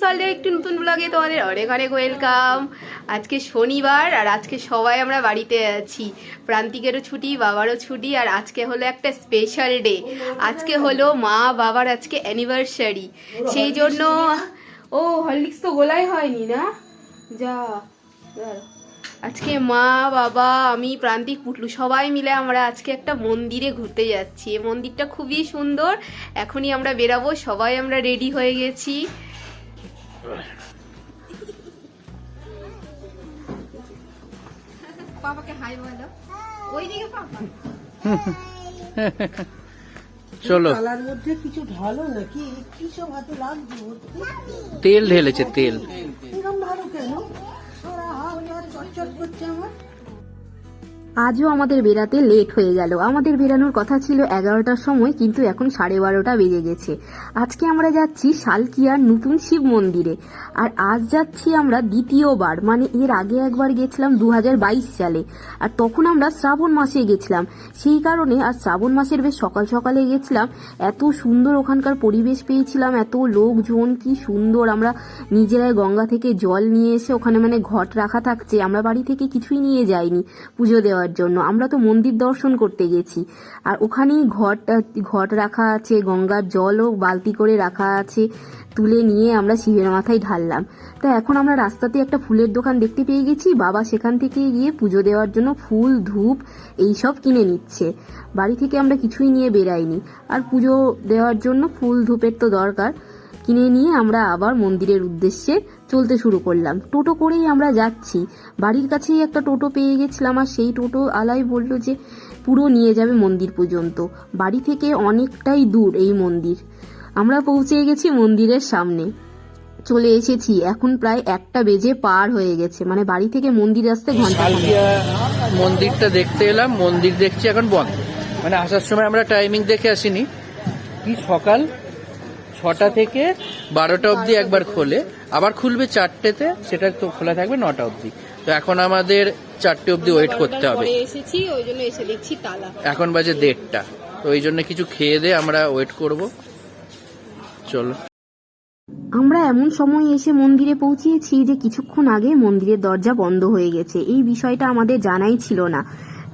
ওয়ার্ল্ডের একটু নতুন ব্লগে তোমাদের অনেক অনেক ওয়েলকাম। আজকে শনিবার আর আজকে সবাই আমরা বাড়িতে আছি। প্রান্তিকেরও ছুটি, বাবারও ছুটি, আর আজকে হলো একটা স্পেশাল ডে। আজকে হলো মা বাবার আজকে অ্যানিভার্সারি, সেই জন্য ও হরলিক্স তো গোলাই হয়নি না, যা আজকে মা বাবা আমি প্রান্তিক পুটলু সবাই মিলে আমরা আজকে একটা মন্দিরে ঘুরতে যাচ্ছি। এই মন্দিরটা খুবই সুন্দর। এখনই আমরা বেরাবো, সবাই আমরা রেডি হয়ে গেছি। পাপাকে হাই বলো, ওইদিকে পাপা। চলো, থালার মধ্যে কিছু ঢালো নাকি? কি সব হাতে লাগছে? তেল ঢেলেছে, তেল। এরকম ভালো কেন? ওরা হাত চটচট করছে আমার। আজও আমাদের বেরাতে লেট হয়ে গেল। আমাদের বেরানোর কথা ছিল 11টার সময়, কিন্তু এখন 12:30 বেজে গেছে। আজকে আমরা যাচ্ছি শালকিয়ার নতুন শিব মন্দিরে, আর আজ যাচ্ছি আমরা দ্বিতীয়বার। মানে এর আগে একবার গেছিলাম 2022 সালে, আর তখন আমরা শ্রাবণ মাসে গেছিলাম। সেই কারণে আর শ্রাবণ মাসের বেশ সকাল সকালে গেছিলাম। এত সুন্দর ওখানকার পরিবেশ পেয়েছিলাম, এত লোকজন, কি সুন্দর। আমরা নিজেরাই গঙ্গা থেকে জল নিয়ে এসে ওখানে মানে ঘট রাখা থাকছে, আমরা বাড়ি থেকে কিছুই নিয়ে যাইনি পুজো দেওয়ার জন্য। আমরা তো মন্দির দর্শন করতে গেছি, আর ওখানেই ঘট রাখা আছে, গঙ্গার জলও বালতি করে রাখা আছে, তুলে নিয়ে আমরা শিবের মাথায় ঢাললাম। তা এখন আমরা রাস্তাতে একটা ফুলের দোকান দেখতে পেয়ে গেছি। বাবা সেখান থেকে গিয়ে পুজো দেওয়ার জন্য ফুল, ধূপ এইসব কিনে নিচ্ছে। বাড়ি থেকে আমরা কিছুই নিয়ে বেরাইনি, আর পুজো দেওয়ার জন্য ফুল ধূপের তো দরকার। কিনে নিয়ে আমরা আবার মন্দিরের উদ্দেশ্যে চলতে শুরু করলাম। টোটো করেই আমরা যাচ্ছি। বাড়ির কাছেই একটা টোটো পেয়ে গেছিলাম, আর সেই টোটো আলাই বলল যে পুরো নিয়ে যাবে মন্দির পর্যন্ত। বাড়ি থেকে অনেকটাই দূর এই মন্দির। আমরা পৌঁছে গেছি মন্দিরের সামনে, চলে এসেছি। এখন প্রায় 1টা বেজে পার হয়ে গেছে, মানে বাড়ি থেকে মন্দির আসতে ঘন্টা। মন্দিরটা দেখতে এলাম, মন্দির দেখছি এখন বন্ধ। মানে আসার সময় আমরা টাইমিং দেখে আসিনি, কি সকাল 6টা থেকে 12টা অবধি একবার খোলে, আবার খুলবে 4টেতে, সেটা তো খোলা থাকবে 9টা অবধি। তো এখন আমাদের 4টে অবধি ওয়েট করতে হবে। এসেছি, ওই জন্য এসে দেখছি তালা। এখন বাজে 1:30, তো ওই জন্য কিছু খেয়ে দিয়ে আমরা ওয়েট করব। চলো। আমরা এমন সময় এসে মন্দিরে পৌঁছিয়েছি যে কিছুক্ষণ আগে মন্দিরের দরজা বন্ধ হয়ে গেছে। এই বিষয়টা আমাদের জানাই ছিল না।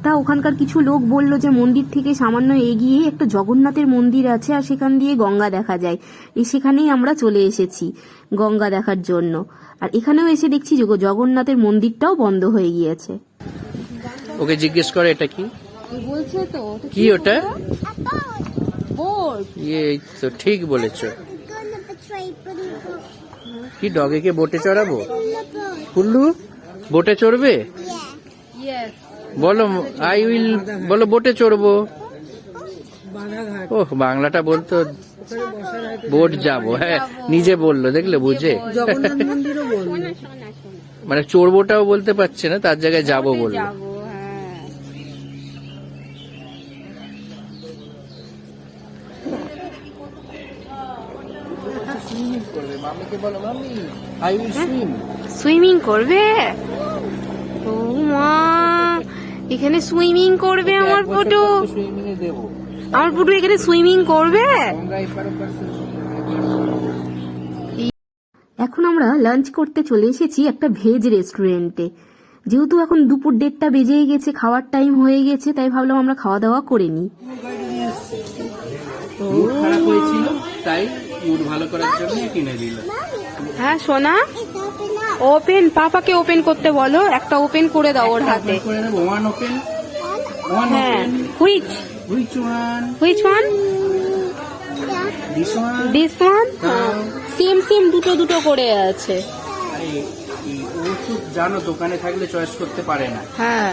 তা ওখানকার কিছু লোক বলল যে মন্দির থেকে সামান্য এগিয়ে একটা জগন্নাথের মন্দির আছে, আর সেখান দিয়ে গঙ্গা দেখা যায়। সেখানেই আমরা চলে এসেছি গঙ্গা দেখার জন্য। আর এখানেও এসে দেখছি যে জগন্নাথের মন্দিরটাও বন্ধ হয়ে গিয়েছে। ওকে জিজ্ঞেস করে এটা কি বলছে, তো কি ওটা? বোট। এই তো ঠিক বলেছো। কি ডগেকে বোটে চড়াবো? কুল্লু বোটে চড়বে? বলো আই উইল, বলো বোটে চড়বো। ওহ, বাংলাটা বলতো বোট যাবো। হ্যাঁ, নিজে বললো, দেখলে বুঝে। জগন্নাথ মন্দিরও বলবো, মানে চড়বোটাও বলতে পারছে না, তার জায়গায় যাবো বললো। সুইমিং করবে? ও মা, এখানে সুইমিং করবে আমার পুটু? আমার পুটু এখানে সুইমিং করবে? এখন আমরা লাঞ্চ করতে চলে এসেছি একটা ভেজ রেস্টুরেন্টে। যেহেতু এখন দুপুর 1:30 বেজেই গেছে, খাওয়ার টাইম হয়ে গেছে, তাই ভাবলাম আমরা খাওয়া দাওয়া করে নিই। খারাপ হয়েছিল, তাই মুড ভালো করার জন্য কিনে দিল। হ্যাঁ সোনা, ওপেন, পাপাকে ওপেন করতে বলো, একটা ওপেন করে দাও ওর হাতে। One open. হ্যাঁ, which one? This one. Same দুটো করে আছে। জানো, দোকানে থাকলে চয়েস করতে পারে না। হ্যাঁ,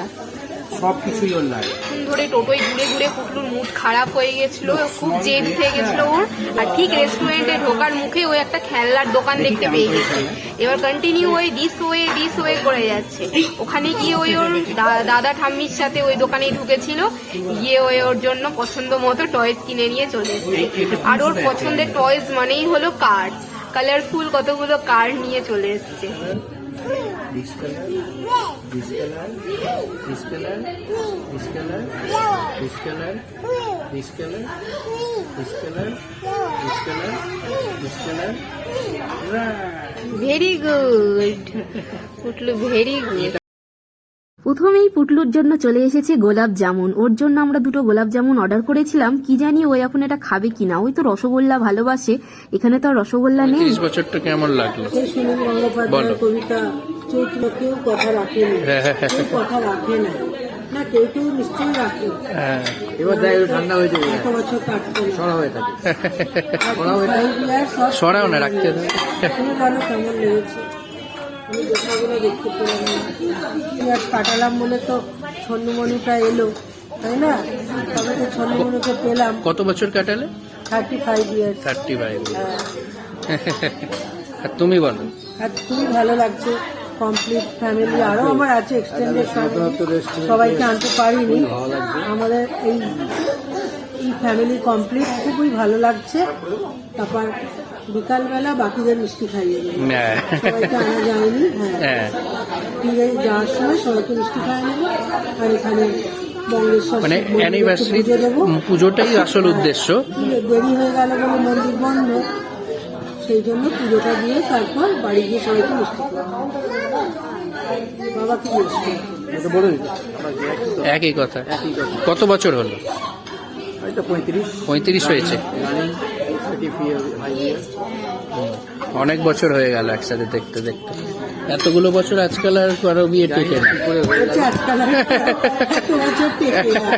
সবকিছুই ওর লাগে। ধরে টোটোয় ঘুরে ঘুরে পুটলুর মুড খারাপ হয়ে গেছিল, খুব জেদ উঠে গেছিল ওর। আর ঠিক রেস্টুরেন্টে ঢোকার মুখে ওই একটা খেলনার দোকান দেখতে পেয়ে গেছে। এবার কন্টিনিউ ওই ডিস ওয়ে করে যাচ্ছে। ওখানে গিয়ে ওই ওর দাদা ঠাম্মির সাথে ওই দোকানেই ঢুকেছিল, গিয়ে ওর জন্য পছন্দ মতো টয়েস কিনে নিয়ে চলে এসেছে। আর ওর পছন্দের টয়েস মানেই হলো কার, কালারফুল কতগুলো কার নিয়ে চলে এসছে। This color, this color, this color, this color, this color, this color, this color, this color, this color, right. Very good Putlu, very good. প্রথমেই পুটলুর জন্য চলে এসেছে গোলাপ জামুন। ওর জন্য আমরা দুটো গোলাপ জামুন অর্ডার করেছিলাম, কি জানি ও এখন এটা খাবে কিনা। ওই তো রসগোল্লা ভালোবাসে, এখানে তো আর রসগোল্লা নেই। 30 বছরটা কেমন লাগলো? সেই সুনীল গঙ্গোপাধ্যায়ের কবিতা, চৈত্র কেউ কথা রাখেনি, কেউ কথা রাখে না, না কেউ কেউ নিশ্চয়ই রাখে। হ্যাঁ, এবার দেখ একটু ঠান্ডা হয়েছে এত বছর কাটতো না। সরা হয়ে থাকে। সরাও না, রাখতে হবে। তুমি বলো কেমন লেগেছে? আমি দেখাগুলো দেখতে পেলাম না। পেঁয়াজ কাটালাম বলে তো ছন্নমণিটা এলো, তাই না? তবে তো ছন্নমণিকে পেলাম। কত বছর কাটালে? 35 ইয়ার্স। 35। আর তুমি বলো? আর খুবই ভালো লাগছে, কমপ্লিট ফ্যামিলি। আরো আমার আছে এক্সটেন্ডেড ফ্যামিলি, সবাইকে আনতে পারিনি। আমাদের এই ফ্যামিলি কমপ্লিট, খুবই ভালো লাগছে। তারপর বিকালবেলা বাকিদের মিষ্টি খাইয়ে দেবো, হ্যাঁ। সবাইকে আনা যায়নি। হ্যাঁ, হ্যাঁ, ফিরে যাওয়ার সময় সবাইকে মিষ্টি খাইয়ে নেবো। আর এখানে বঙ্গেশ্বর মানে শিব মন্দিরে অ্যানিভার্সারি পুজো দেবো। পুজোটাই আসল উদ্দেশ্য। দেরি হয়ে গেল বলে মন্দির বন্ধ, সেই জন্য পুজোটা দিয়ে তারপর বাড়ি গিয়ে সবাইকে মিষ্টি খাবো। বাবা কি মিষ্টি? এটা বলে দিতে একই কথা। একই কথা। কত বছর হলো? হয়তো 35 35 হয়েছে। Running 35 years. অনেক বছর হয়ে গেল একসাথে দেখতে দেখতে। এতগুলো বছর আজকাল আর কারো বিয়ে টেকে না। বলছে আজকাল আর এত বছর টেকে না।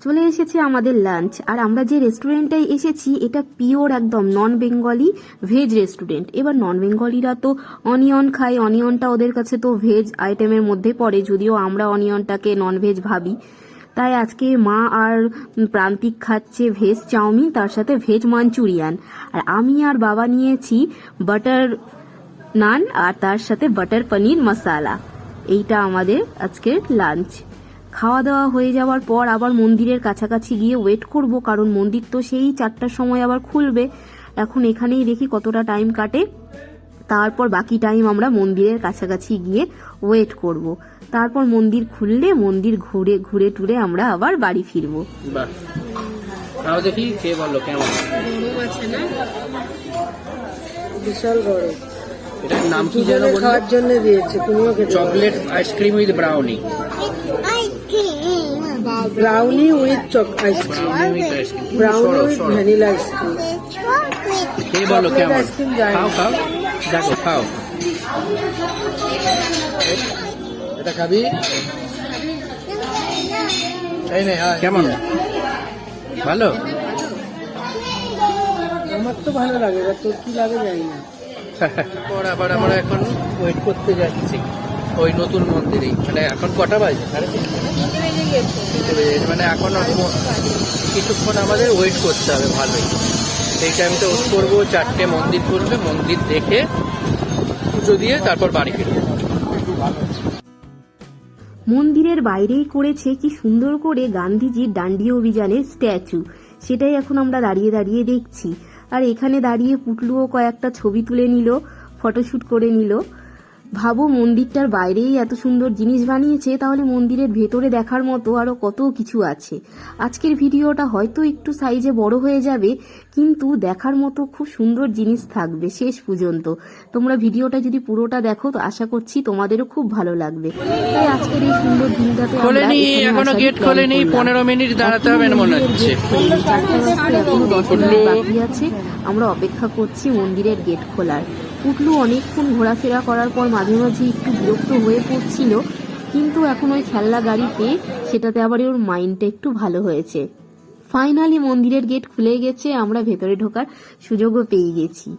চলে এসেছে আমাদের লাঞ্চ। আর আমরা যে রেস্টুরেন্টে এসেছি এটা পিওর একদম নন বেঙ্গলি ভেজ রেস্টুরেন্ট। এবার নন বেঙ্গলিরা তো অনিয়ন খায়, অনিয়নটা ওদের কাছে তো ভেজ আইটেমের মধ্যে পড়ে, যদিও আমরা অনিয়নটাকে নন ভেজ ভাবি। তাই আজকে মা আর প্রান্তিক খাচ্ছে ভেজ চাউমিন, তার সাথে ভেজ মাঞ্চুরিয়ান। আর আমি আর বাবা নিয়েছি বাটার নান আর তার সাথে বাটার পনির মশালা। এইটা আমাদের আজকের লাঞ্চ। খাওয়া দাওয়া হয়ে যাওয়ার পর আবার মন্দিরের কাছাকাছি গিয়ে ওয়েট করব, কারণ মন্দির তো সেই 4টার সময় আবার খুলবে। এখন এখানেই দেখি কতটা টাইম কাটে, তারপর বাকি টাইম আমরা মন্দিরের কাছাকাছি গিয়ে ওয়েট করব। তারপর মন্দির খুললে মন্দির ঘুরে ঘুরে টুরে আমরা আবার বাড়ি ফিরবো। বাহ, তাও দেখি কে বললো কেমন। বিশাল গরম। এটার নাম কি যেন বললো? খাওয়ার জন্য দিয়েছে, তুমিও খেতে পারো। Chocolate ice cream with brownie. Brownie with ice cream, brownie with vanilla ice cream. কে বলো চকলেট কেমন? আইসক্রিম যায় না। খাও খাও, দেখো খাও। এটা খাবি? এই নে, হ্যাঁ। কেমন? ভালো? আমার তো ভালো লাগে, এবার তোর কি লাগে জানি না। পর আবার আমরা এখন ওয়েট করতে যাচ্ছি ওই নতুন মন্দিরেই। মানে এখন কটা বাজে? 3:30 বেজে গেছে। মানে এখন কিছুক্ষণ আমাদের ওয়েট করতে হবে ভালোই। সেই টাইমটা ওয়েট করবো, 4টে মন্দির খুলবে, মন্দির দেখে পুজো দিয়ে তারপর বাড়ি ফিরবো। মন্দিরের বাইরেই করেছে কি সুন্দর করে গান্ধীজির ডান্ডি অভিযানের স্ট্যাচু, সেটাই এখন আমরা দাঁড়িয়ে দাঁড়িয়ে দেখছি। আর এখানে দাঁড়িয়ে পুটলুও কয়েকটা ছবি তুলে নিল, ফটোশুট করে নিল। ভাবো মন্দিরটার বাইরেই এত সুন্দর জিনিস বানিয়েছে, তাহলে মন্দিরের ভেতরে দেখার মতো আরো কত কিছু আছে। আজকের ভিডিওটা হয়তো একটু সাইজে বড় হয়ে যাবে, কিন্তু দেখার মতো খুব সুন্দর জিনিস থাকবে শেষ পর্যন্ত। তোমরা ভিডিওটা যদি পুরোটা দেখো তো আশা করছি তোমাদেরও খুব ভালো লাগবে। তাই আজকের এই সুন্দর দিনটাতে আমরা খোলেনি, এখানে এখনো আসারই গেট plan খোলেনি, করলাম। 15 মিনিট দাঁড়াতে হবে না মনে হচ্ছে। এখনো 10 মিনিট বাকি আছে, আমরা অপেক্ষা করছি মন্দিরের গেট খোলার। পুটলু অনেকক্ষণ ঘোরাফেরা করার পর মাঝে মাঝে একটু বিরক্ত হয়ে পড়ছিল, কিন্তু এখন ওই খেলনা গাড়িতে সেটাতে আবার ওর মাইন্ডটা একটু ভালো হয়েছে। ফাইনালি মন্দিরের গেট খুলে গেছে, আমরা ভেতরে ঢোকার সুযোগও পেয়ে গেছি।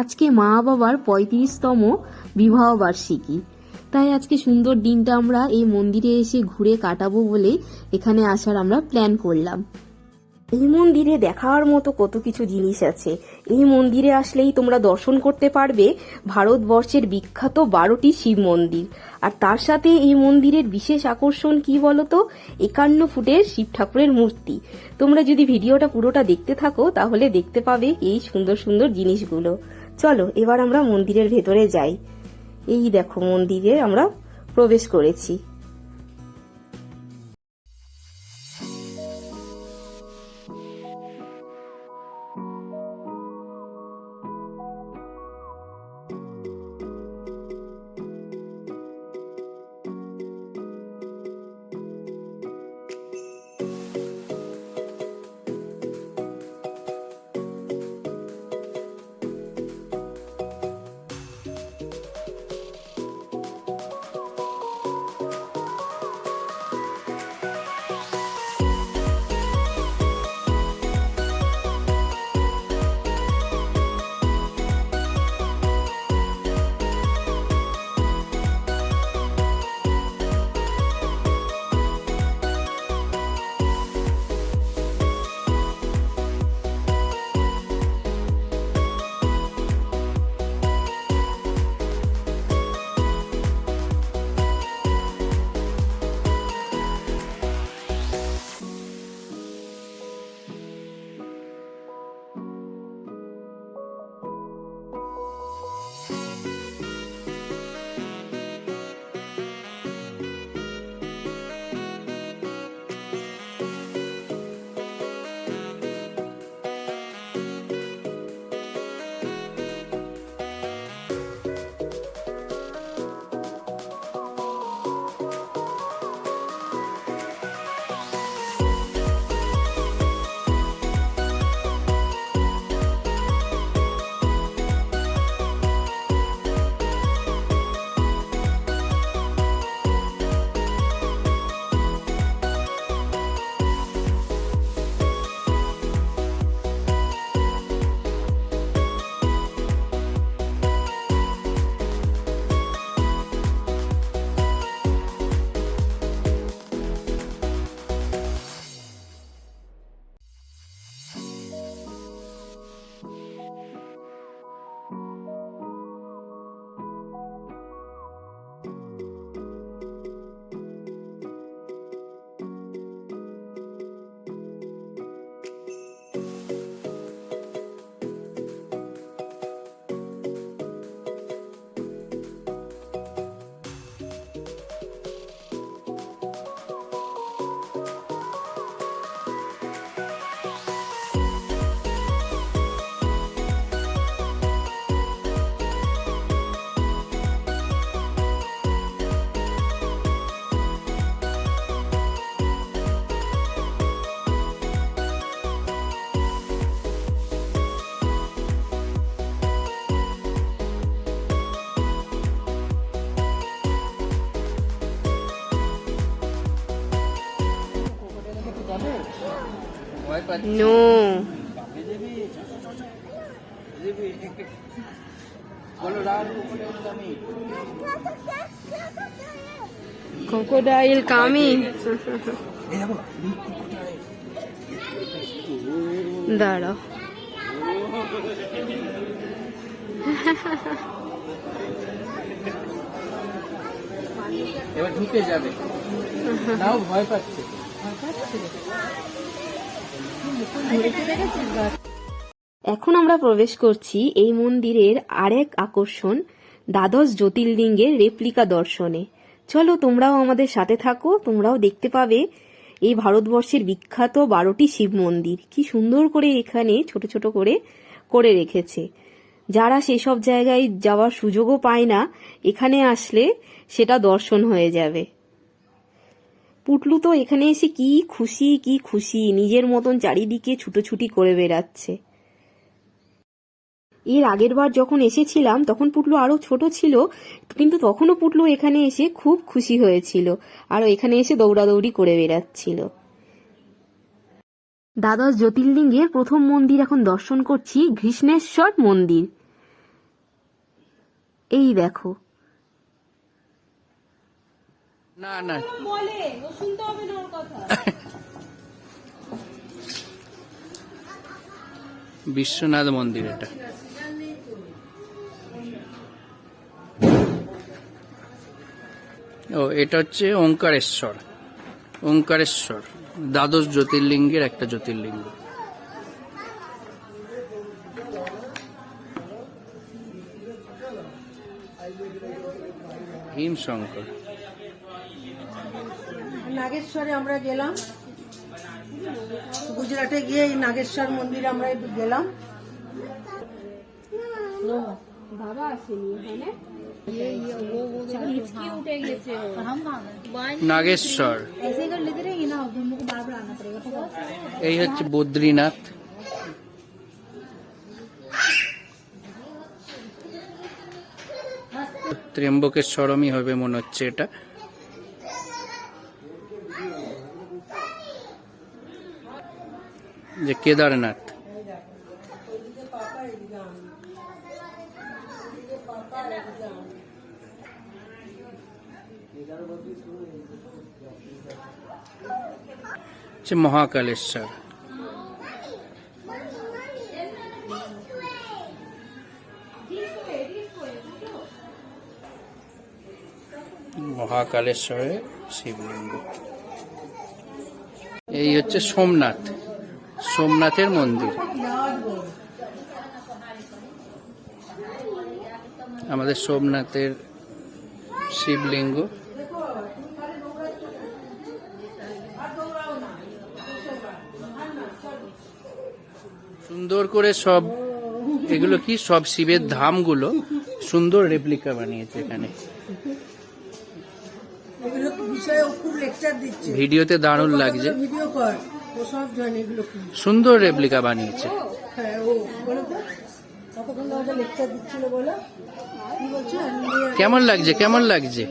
আজকে মা বাবার 35তম বিবাহ বার্ষিকী, তাই আজকে সুন্দর দিনটা আমরা এই মন্দিরে এসে ঘুরে কাটাবো বলে এখানে আসার আমরা প্ল্যান করলাম। এই মন্দিরে দেখার মতো কত কিছু জিনিস আছে। এই মন্দিরে আসলেই তোমরা দর্শন করতে পারবে ভারতবর্ষের বিখ্যাত 12টি শিব মন্দির। আর তার সাথে এই মন্দিরের বিশেষ আকর্ষণ কি বলতো, 51 ফুটের শিব ঠাকুরের মূর্তি। তোমরা যদি ভিডিওটা পুরোটা দেখতে থাকো তাহলে দেখতে পাবে এই সুন্দর সুন্দর জিনিসগুলো। চলো এবার আমরা মন্দিরের ভেতরে যাই। এই দেখো মন্দিরে আমরা প্রবেশ করেছি। ভয় পাচ্ছি। নো বলো রাত উপরে আমি ক্রোকোডাইল কামিং। দাঁড়াও, এবার ঢুকে যাবে, নাও ভয় পাচ্ছে। এখন আমরা প্রবেশ করছি এই মন্দিরের আরেক আকর্ষণ, দ্বাদশ জ্যোতির্লিঙ্গের রেপ্লিকা দর্শনে। চলো তোমরাও আমাদের সাথে থাকো, তোমরাও দেখতে পাবে এই ভারতবর্ষের বিখ্যাত 12টি শিব মন্দির কি সুন্দর করে এখানে ছোট ছোট করে করে রেখেছে। যারা সেসব জায়গায় যাওয়ার সুযোগও পায় না, এখানে আসলে সেটা দর্শন হয়ে যাবে। পুটলু তো এখানে এসে কি খুশি, নিজের মতন চারিদিকে ছুটোছুটি করে বেড়াচ্ছে। এর আগের বার যখন এসেছিলাম তখন পুটলু আরো ছোট ছিল, কিন্তু তখনও পুটলু এখানে এসে খুব খুশি হয়েছিল আর এখানে এসে দৌড়াদৌড়ি করে বেড়াচ্ছিল। দ্বাদশ জ্যোতির্লিঙ্গের প্রথম মন্দির এখন দর্শন করছি, ঘৃষ্ণেশ্বর মন্দির। এই দেখো, না না বলে ও শুনতে হবে না ওর কথা। বিশ্বনাথ মন্দির এটা। ও এটা হচ্ছে ওঙ্কারেশ্বর দ্বাদশ জ্যোতির্লিঙ্গের একটা জ্যোতির্লিঙ্গ। হিমশঙ্কর। নাগেশ্বরে আমরা গেলাম, গুজরাটে গিয়ে এই নাগেশ্বর মন্দিরে আমরা গেলাম। বাবা আসেনি এখানে। নাগেশ্বর এই হচ্ছে বদ্রীনাথ। ত্র্যম্বকেশ্বরমই হবে মনে হচ্ছে এটা। যে কেদারনাথ। মহাকালেশ্বর। মহাকালেশ্বরে শিবলিঙ্গ। এই হচ্ছে সোমনাথের মন্দির। আমাদের সোমনাথের শিবলিঙ্গ। সুন্দর করে সব এগুলো কি সব শিবের ধামগুলো সুন্দর রেপ্লিকা বানিয়েছে এখানে। এগুলো বিষয়ে ও খুব লেকচার দিচ্ছে, ভিডিওতে দারুণ লাগছে। ভিডিও কর, ও সব জানে এগুলো কি। সুন্দর রেপ্লিকা বানিয়েছে। হ্যাঁ ও বলো তো কতক্ষণ ধরে লেকচার দিচ্ছিল বলো, কি বলছো? কেমন লাগছে?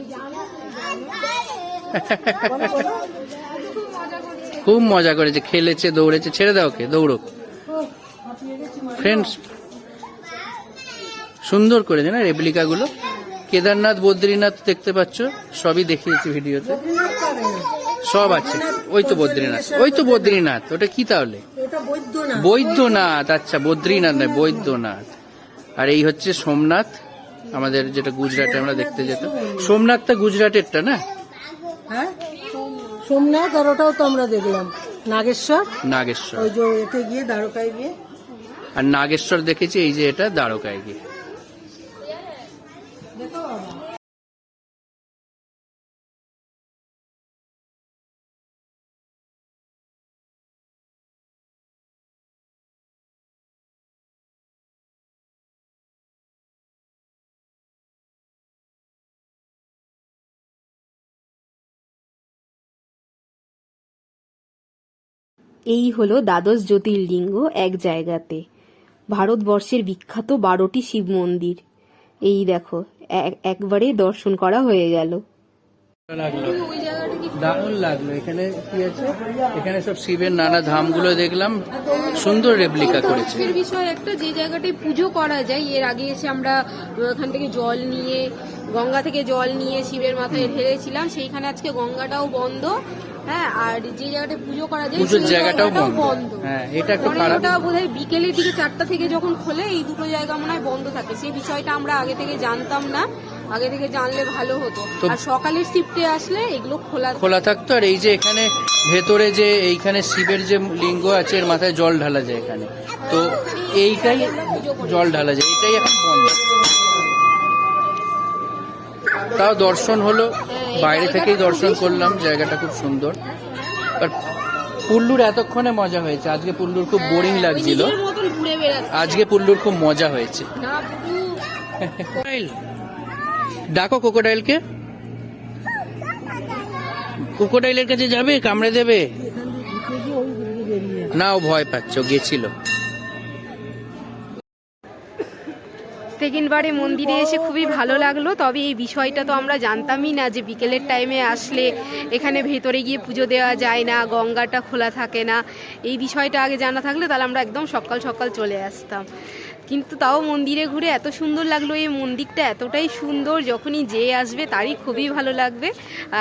খুব মজা করেছে, খেলেছে, দৌড়েছে। ছেড়ে দাও, ওকে দৌড়ক। ফ্রেন্ডস সুন্দর করেছে না রেপ্লিকা গুলো। কেদারনাথ, বদ্রীনাথ দেখতে পাচ্ছ, সবই দেখিয়েছি ভিডিওতে, সব আছে। ওই তো বদ্রীনাথ। ওটা কি তাহলে? বৈদ্যনাথ। আচ্ছা, বদ্রীনাথ নয়, বৈদ্যনাথ। আর এই হচ্ছে সোমনাথ, আমাদের যেটা গুজরাটে আমরা দেখতে যেতাম। সোমনাথটা গুজরাটেরটা না? হ্যাঁ সোমনাথ। আর ওটাও তো আমরা দেখলাম নাগেশ্বর। ওই যে এতে গিয়ে দ্বারকায় গিয়ে। আর নাগেশ্বর দেখেছি এই যে এটা দ্বারকায় গিয়ে। এই হলো দ্বাদশ জ্যোতির্লিঙ্গ এক জায়গাতে, ভারতবর্ষের বিখ্যাত 12টি শিব মন্দির। এই দেখো একবারে দর্শন করা হয়ে গেল। লাগলো ওই জায়গাটা কি দারুণ লাগলো। এখানে কি আছে, এখানে সব শিবের নানা ধামগুলো দেখলাম, সুন্দর রেপ্লিকা করেছে। আজকের বিষয় একটা, যে জায়গাটায় পুজো করা যায়, এর আগে এসে আমরা ওখান থেকে জল নিয়ে, গঙ্গা থেকে জল নিয়ে শিবের মাথায় ঢেলেছিলাম, সেইখানে আজকে গঙ্গাটাও বন্ধ। হ্যাঁ, আর যে জায়গাটা পুজো করা যায় পুজোর সেই জায়গাটাও জায়গাটাও বন্ধ। হ্যাঁ, এটা একটু খারাপ। ওটা বোধহয় বিকেলের দিকে 4টা থেকে যখন খোলে, এই দুটো জায়গা মনে হয় বন্ধ থাকে। সেই বিষয়টা আমরা আগে থেকে জানতাম না, আগে থেকে জানলে ভালো হতো। আর সকালের শিফটে আসলে এগুলো খোলা থাকতো। আর এই যে এখানে ভেতরে যে এইখানে শিবের যে লিঙ্গ আছে, এর মাথায় জল ঢালা যায় এখানে, তো এইটাই জল ঢালা যায়, এটাই এখন বন্ধ। তাও দর্শন হলো, বাইরে থেকেই দর্শন করলাম, জায়গাটা খুব সুন্দর। আর পুল্লুর এতক্ষণে মজা হয়েছে, আজকে পুল্লুর খুব বোরিং লাগছিল, আজকে পুল্লুর খুব মজা হয়েছে। ডাকো ক্রোকোডাইলকে, ক্রোকোডাইলের কাছে যাবে, কামড়ে দেবে না, ও ভয় পাচ্ছ, গেছিল। সেকেন্ডবারে মন্দিরে এসে খুবই ভালো লাগলো। তবে এই বিষয়টা তো আমরা জানতামই না যে বিকেলের টাইমে আসলে এখানে ভেতরে গিয়ে পুজো দেওয়া যায় না, গঙ্গাটা খোলা থাকে না। এই বিষয়টা আগে জানা থাকলে তাহলে আমরা একদম সকাল সকাল চলে আসতাম। কিন্তু তাও মন্দিরে ঘুরে এত সুন্দর লাগলো। এই মন্দিরটা এতটাই সুন্দর, যখনই যে আসবে তারই খুবই ভালো লাগবে।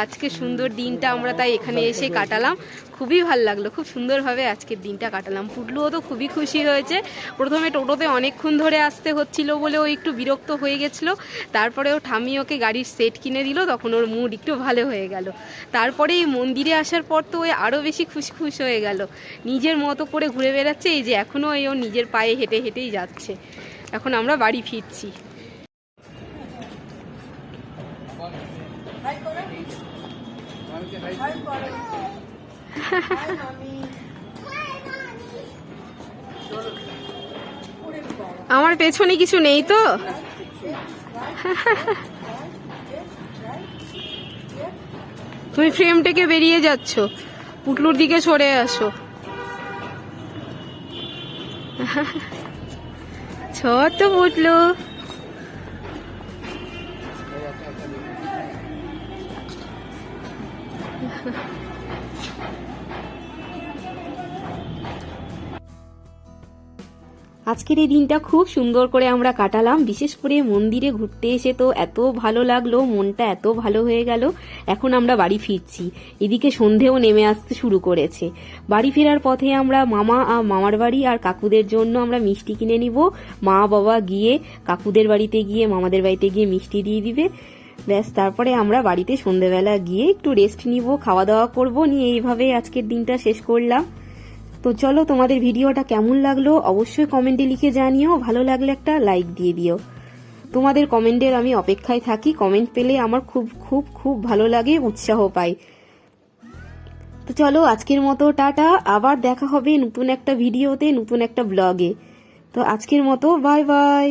আজকে সুন্দর দিনটা আমরা তাই এখানে এসে কাটালাম, খুবই ভালো লাগলো, খুব সুন্দরভাবে আজকের দিনটা কাটালাম। পুটলুও তো খুবই খুশি হয়েছে। প্রথমে টোটোতে অনেকক্ষণ ধরে আসতে হচ্ছিল বলে ও একটু বিরক্ত হয়ে গেছিলো, তারপরে ও ঠাম্মি ওকে গাড়ির সেট কিনে দিল, তখন ওর মুড একটু ভালো হয়ে গেল। তারপরে এই মন্দিরে আসার পর তো ও আরও বেশি খুশ হয়ে গেল, নিজের মতো করে ঘুরে বেড়াচ্ছে। এই যে এখনও ও নিজের পায়ে হেঁটে হেঁটেই যাচ্ছে। এখন আমরা বাড়ি ফিরছি। আমার পেছনে কিছু নেই তো? তুমি ফ্রেম থেকে বেরিয়ে যাচ্ছ, পুটলুর দিকে সরে আসো। ছোট পুটলু, আজকের এই দিনটা খুব সুন্দর করে আমরা কাটালাম। বিশেষ করে মন্দিরে ঘুরতে এসে তো এত ভালো লাগলো, মনটা এত ভালো হয়ে গেল। এখন আমরা বাড়ি ফিরছি, এদিকে সন্ধেও নেমে আসতে শুরু করেছে। বাড়ি ফেরার পথে আমরা মামার বাড়ি আর কাকুদের জন্য আমরা মিষ্টি কিনে নিব। মা বাবা গিয়ে কাকুদের বাড়িতে গিয়ে মামাদের বাড়িতে গিয়ে মিষ্টি দিয়ে দিবে, ব্যাস। তারপরে আমরা বাড়িতে সন্ধেবেলা গিয়ে একটু রেস্ট নিব, খাওয়া দাওয়া করবো, নিয়ে এইভাবে আজকের দিনটা শেষ করলাম। তো চলো, তোমাদের ভিডিওটা কেমন লাগলো অবশ্যই কমেন্টে লিখে জানিও, ভালো লাগলে একটা লাইক দিয়ে দিও। তোমাদের কমেন্টের আমি অপেক্ষায় থাকি, কমেন্ট পেলে আমার খুব খুব খুব ভালো লাগে, উৎসাহ পাই। তো চলো, আজকের মতো টাটা, আবার দেখা হবে নতুন একটা ভিডিওতে, নতুন একটা ব্লগে। তো আজকের মতো বাই বাই।